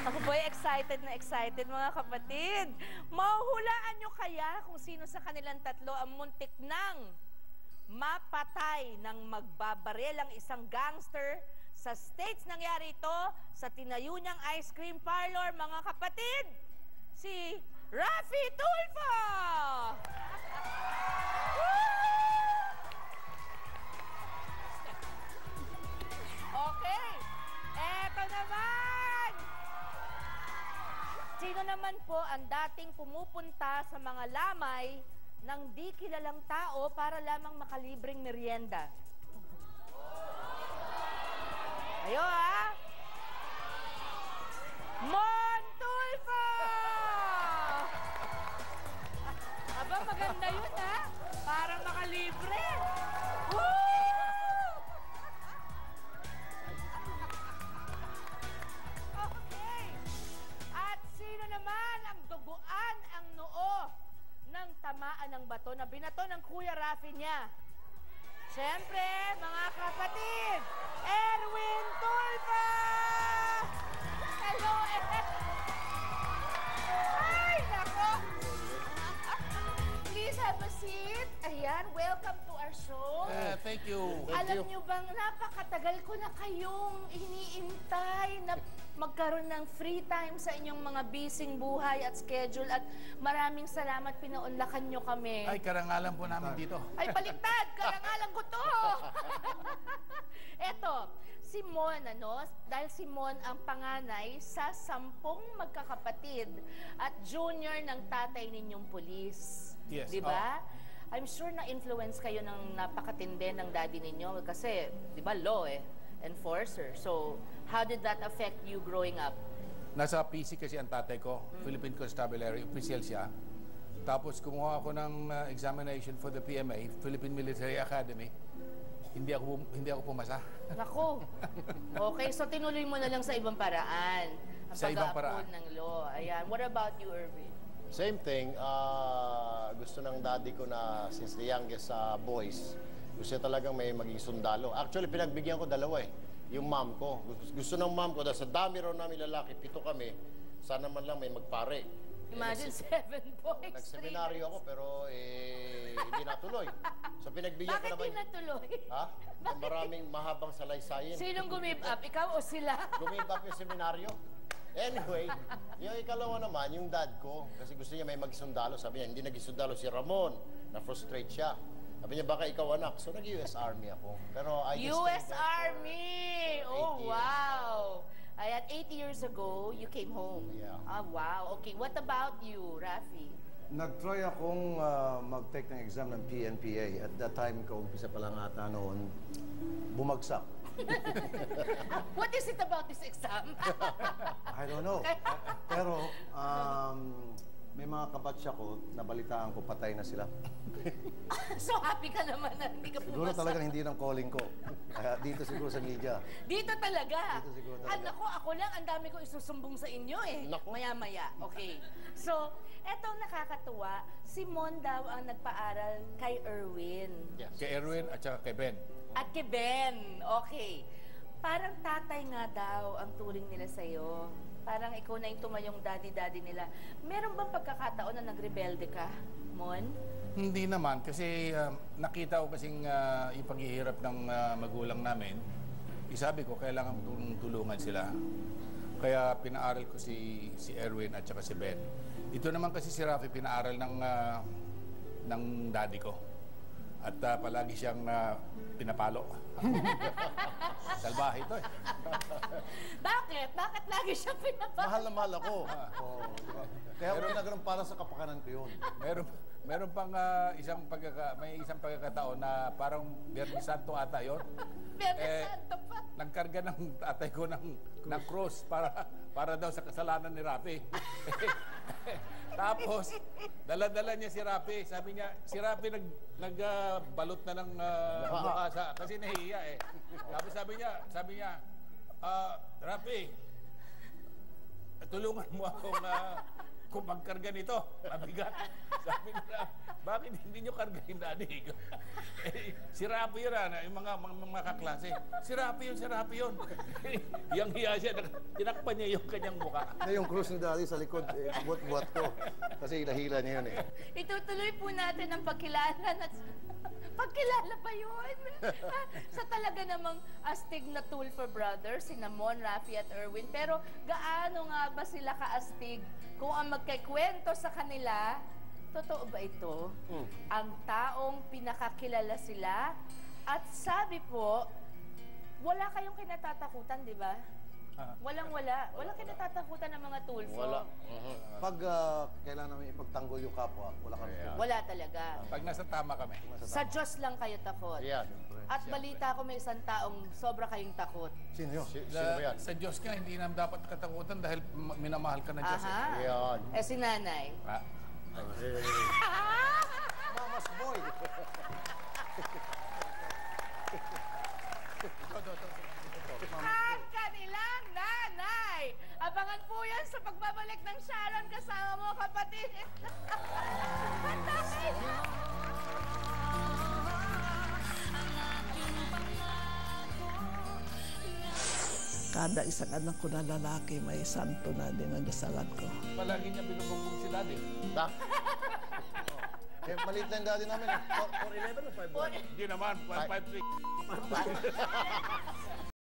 Ako po'y excited na excited, mga kapatid. Mahuhulaan nyo kaya kung sino sa kanilang tatlo ang muntik nang mapatay ng magbabaril ang isang gangster sa States. Nangyari ito sa tinayo niyang ice cream parlor, mga kapatid. Si Raffy Tulfo! Okay, eto naman! Sino naman po ang dating pumupunta sa mga lamay ng di kilalang tao para lamang makalibreng merienda? Ayo ha! Mon Tulfo! Aba, maganda yun ha! Para makalibre! Woo! Okay! At sino naman ang duguan ang noo ng tamaan ng bato na binato ng Kuya Raffy niya? Siyempre, mga kapatid, Erwin Tulfo! Hello, Ay, nako! Please have a seat. Ayan, welcome to our show. Thank you. Alam niyo bang napakatagal ko na kayong iniintay na magkaroon ng free time sa inyong mga busy buhay at schedule at maraming salamat, pinaunlakan niyo kami. Ay, karangalan po namin dito. Ay, baliktad! Karangalan ko to! Eto, si Mon, dahil si Mon ang panganay sa 10 magkakapatid at junior ng tatay ninyong pulis. Yes. Di ba? I'm sure na-influence kayo ng napakatindi ng daddy ninyo kasi, di ba, law enforcer. So, how did that affect you growing up? Nasa PC kasi ang tatay ko, Philippine Constabulary, official siya. Tapos kumuha ako ng examination for the PMA, Philippine Military Academy. Hindi ako pumasa. Nako. Okay, so tinuloy mo na lang sa ibang paraan. Ang Sa ibang paraan. pag-a-upload ng law. Ayan. What about you, Irvin? Same thing. Gusto ng daddy ko na since the youngest boys, gusto niya talagang may maging sundalo. Actually, pinagbigyan ko dalawa Yung mom ko. Gusto ng mom ko, dahil sa dami raw namin lalaki, 7 kami, sana man lang may magpare. Imagine 7 boys. Nagseminaryo ako pero hindi natuloy. So pinagbigyan ko Bakit naman. di natuloy? Ha? Maraming mahabang salaysayin. Sinong gumib up? Ikaw o sila? Gumibak yung seminaryo. Anyway, yung ikalawa naman, yung dad ko, kasi gusto niya may magsundalo. Sabi niya, hindi nag-sundalo si Ramon, na-frustrate siya. Sabi niya, baka ikaw anak. So nag-US Army ako. Pero I just US stayed there for Army! Oh, 8 years. wow! Ayan, 8 years ago, you came home. Yeah. Ah, wow. Okay, what about you, Raffy? Nag-try akong mag-take ng exam ng PNPA. At that time ko, umpisa pa lang ata noon, bumagsak. What is it about this exam? I don't know. Pero may mga kabatch ako, nabalitaan ko, patay na sila. So happy ka naman na hindi ka Siguro pumasa. talagang hindi ng calling ko. Kaya dito siguro sa media. Dito talaga. Dito siguro talaga. Ako lang, ang dami ko isusumbong sa inyo Naku. Maya-maya. Okay. So, etong nakakatuwa, si Mon daw ang nagpaaral kay Erwin. Yes. Kay Erwin at saka kay Ben. At kay Ben. Okay. Parang tatay nga daw ang turing nila sa'yo. Parang ikaw na yung tumayong daddy-daddy nila. Meron bang pagkakataon na nagrebelde ka, Mon? Hindi naman kasi nakita ko kasing yung paghihirap ng magulang namin. Isabi ko, kailangan tulungan sila. Kaya pinaaral ko si Erwin at saka si Ben. Ito naman kasi si Raffy pinaaral ng daddy ko. At palagi siyang pinapalo. Salbahe ito Bakit? Bakit lagi siyang pinapakita? Mahal na mahal ako. Oo, di ba? Kaya ako ginaganon para sa kapakanan ko yun. Meron pang may isang pagkakataon na parang Biyernes Santo ata yun. Biyernes Santo pa. Nagkarga ng tatay ko ng cross para daw sa kasalanan ni Raffy. Tapos, dala-dala niya si Raffy. Sabi niya, si Raffy nagbalot na ng mukha kasi nahihiya Tapos sabi niya, Raffy, tulungan mo akong ko magkarga nito. Mabigat. Sabi nila, bakit hindi nyo kargahin, Daddy? Si Rapi yun, yung mga kaklase. Si Rapi yun. Yang hiya siya, tinakpan niya yung kanyang mukha. Na yung cruise ni Daddy sa likod, buat-buat ko. Kasi hila-hila niya yun eh. Itutuloy po natin ang pagkilala na... Pagkilala ba yun? Sa talaga namang astig na tool for brothers, si Mon, Rafi at Erwin. Pero gaano nga ba sila kaastig kung ang magkikwento sa kanila, totoo ba ito? Ang taong pinakakilala sila at sabi po, wala kayong kinatatakutan, di ba? Walang-wala. Walang kinatatakutan ng mga tulfo. Wala. Pag kailangan namin ipagtanggol yung kapwa, wala kami. Yeah. Wala talaga. Pag nasa tama kami. Sa Diyos lang kayo takot. Yan. At balita ko may isang taong sobra kayong takot. Sino yun? Sino ba yan? Sa Diyos nga, hindi naman dapat katakutan dahil minamahal ka ng Diyos. Aha. Yan. Eh si nanay. Mama's boy. Ang kanilang nanay! Abangan po yan sa pagbabalik ng Sharon kasama mo, kapatid. Kada isang anak ko na lalaki, may santo na din ang dasalan ko. Palagi niya binubugbog si Daddy. Da. Eh, maliit lang yung Daddy namin eh. 4'11 o 5'1"? Hindi naman, 5'3".